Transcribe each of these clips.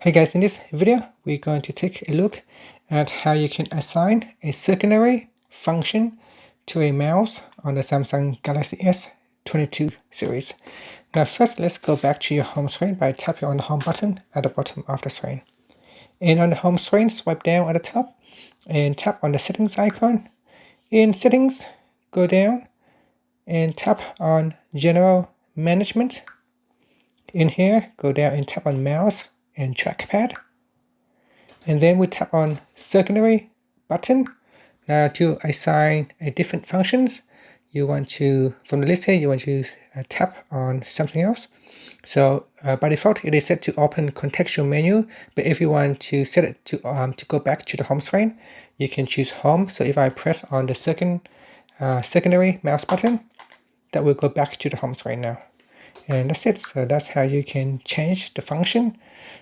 Hey guys, in this video, we're going to take a look at how you can assign a secondary function to a mouse on the Samsung Galaxy S22 series. Now first, let's go back to your home screen by tapping on the home button at the bottom of the screen. And on the home screen, swipe down at the top and tap on the settings icon. In settings, go down and tap on general management. In here, go down and tap on mouse and trackpad. And then we tap on secondary button. Now to assign a different functions, you want to, from the list here, you want to tap on something else. So by default, it is set to open contextual menu. But if you want to set it to go back to the home screen, you can choose home. So if I press on the secondary mouse button, that will go back to the home screen now. And that's it. So that's how you can change the function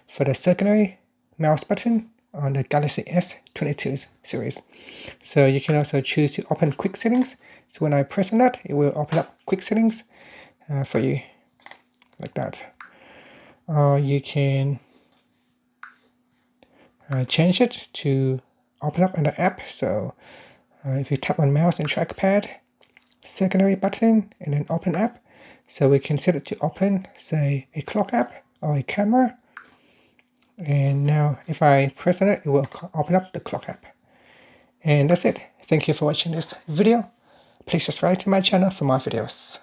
for the secondary mouse button on the Galaxy S22 series. So you can also choose to open quick settings. So when I press on that, it will open up quick settings for you, like that. Or you can change it to open up an app. So if you tap on mouse and trackpad, secondary button, and then open app. So we can set it to open, say, a clock app or a camera. And now if I press on it, it will open up the clock app. And that's it. Thank you for watching this video. Please subscribe to my channel for more videos.